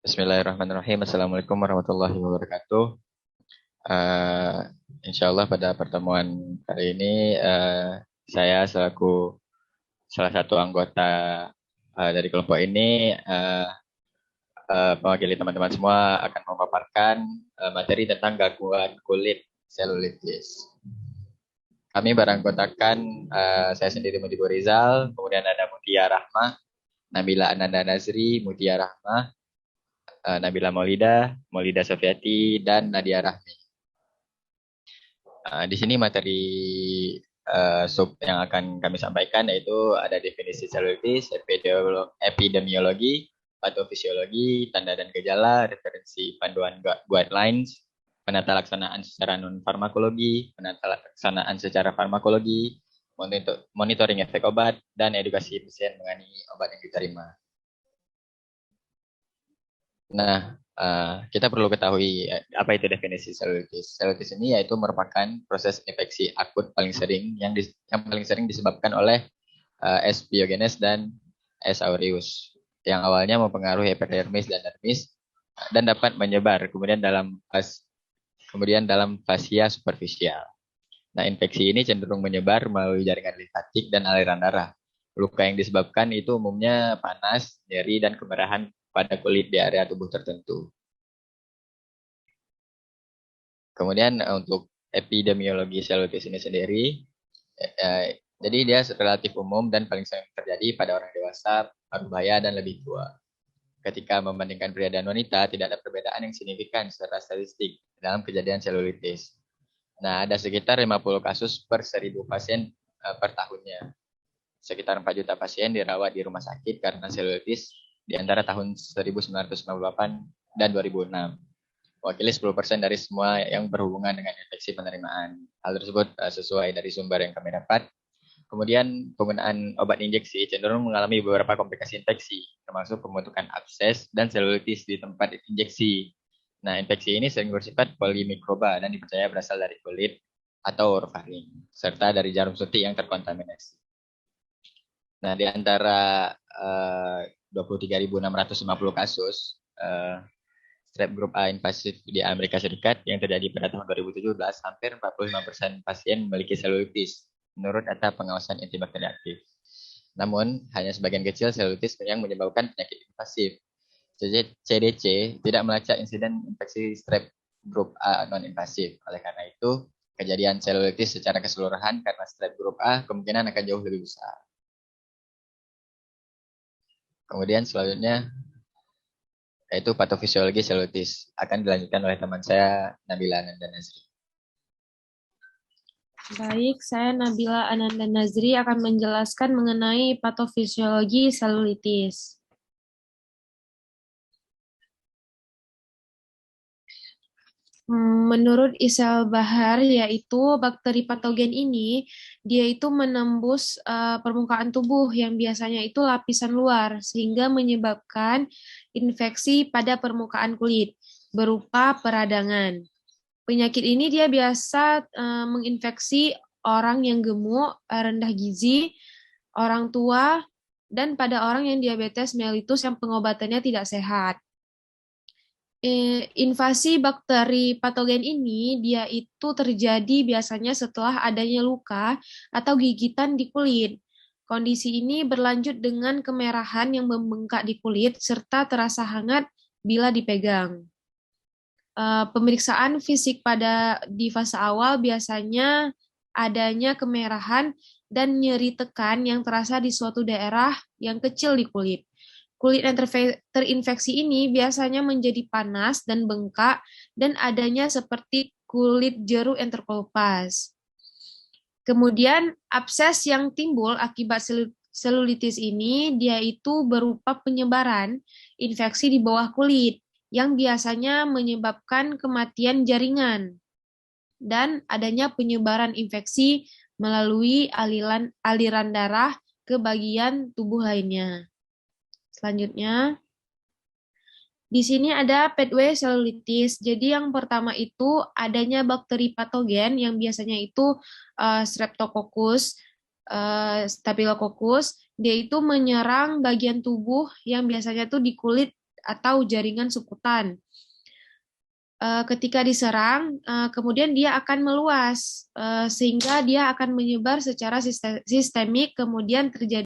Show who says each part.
Speaker 1: Bismillahirrahmanirrahim. Assalamualaikum warahmatullahi wabarakatuh. Eh, Insya Allah pada pertemuan kali ini saya selaku salah satu anggota dari kelompok ini mewakili teman-teman semua akan memaparkan materi tentang gangguan kulit selulitis. Kami beranggotakan saya sendiri Mudibo Rizal, kemudian ada Mutia Rahmah, Nabila Ananda Nazri, Mutia Rahmah, Nabila Maulida, Maulida Sofiati, dan Nadia Rahmi. Di sini materi sub yang akan kami sampaikan yaitu ada definisi selulitis, epidemiologi, patofisiologi, tanda dan gejala, referensi panduan guidelines, penata laksanaan secara non farmakologi, penata laksanaan secara farmakologi, monitoring efek obat, dan edukasi pasien mengenai obat yang diterima. Nah, kita perlu ketahui apa itu definisi selulitis. Selulitis ini yaitu merupakan proses infeksi akut paling sering yang paling sering disebabkan oleh S. biogenes dan S. aureus yang awalnya mempengaruhi epidermis dan dermis dan dapat menyebar kemudian dalam fasia superficial. Nah, infeksi ini cenderung menyebar melalui jaringan limfatik dan aliran darah. Luka yang disebabkan itu umumnya panas, nyeri, dan kemerahan pada kulit di area tubuh tertentu. Kemudian untuk epidemiologi selulitis ini sendiri, jadi dia relatif umum dan paling sering terjadi pada orang dewasa, parubaya, dan lebih tua. Ketika membandingkan pria dan wanita, tidak ada perbedaan yang signifikan secara statistik dalam kejadian selulitis. Nah, ada sekitar 50 kasus per 1.000 pasien per tahunnya. Sekitar 4 juta pasien dirawat di rumah sakit karena selulitis di antara tahun 1998 dan 2006. Wakili 10% dari semua yang berhubungan dengan infeksi penerimaan. Hal tersebut sesuai dari sumber yang kami dapat. Kemudian penggunaan obat injeksi cenderung mengalami beberapa komplikasi infeksi, termasuk pembentukan abses dan selulitis di tempat injeksi. Nah, infeksi ini sering bersifat polimikroba dan dipercaya berasal dari kulit atau orofaring, serta dari jarum suntik yang terkontaminasi. Nah, di antara 23.650 kasus strep grup A invasif di Amerika Serikat yang terjadi pada tahun 2017, hampir 45% pasien memiliki selulitis menurut data pengawasan antibakteri aktif. Namun, hanya sebagian kecil selulitis yang menyebabkan penyakit invasif. CDC tidak melacak insiden infeksi strep grup A non-invasif. Oleh karena itu, kejadian selulitis secara keseluruhan karena strep grup A kemungkinan akan jauh lebih besar. Kemudian selanjutnya yaitu patofisiologi selulitis. Akan dilanjutkan oleh teman saya, Nabila Ananda Nazri.
Speaker 2: Baik, saya Nabila Ananda Nazri akan menjelaskan mengenai patofisiologi selulitis. Menurut Isel Bahar, yaitu bakteri patogen ini, dia itu menembus permukaan tubuh yang biasanya itu lapisan luar, sehingga menyebabkan infeksi pada permukaan kulit berupa peradangan. Penyakit ini dia biasa menginfeksi orang yang gemuk, rendah gizi, orang tua, dan pada orang yang diabetes mellitus yang pengobatannya tidak sehat. Invasi bakteri patogen ini dia itu terjadi biasanya setelah adanya luka atau gigitan di kulit. Kondisi ini berlanjut dengan kemerahan yang membengkak di kulit serta terasa hangat bila dipegang. Pemeriksaan fisik di fase awal biasanya adanya kemerahan dan nyeri tekan yang terasa di suatu daerah yang kecil di kulit. Kulit yang terinfeksi ini biasanya menjadi panas dan bengkak dan adanya seperti kulit jeruk yang terkelupas. Kemudian abses yang timbul akibat selulitis ini dia itu berupa penyebaran infeksi di bawah kulit yang biasanya menyebabkan kematian jaringan dan adanya penyebaran infeksi melalui aliran darah ke bagian tubuh lainnya. Selanjutnya, di sini ada pathway selulitis. Jadi yang pertama itu adanya bakteri patogen yang biasanya itu Streptococcus, Staphylococcus. Dia itu menyerang bagian tubuh yang biasanya tuh di kulit atau jaringan sukutan. Ketika diserang, kemudian dia akan meluas, sehingga dia akan menyebar secara sistemik, kemudian terjadi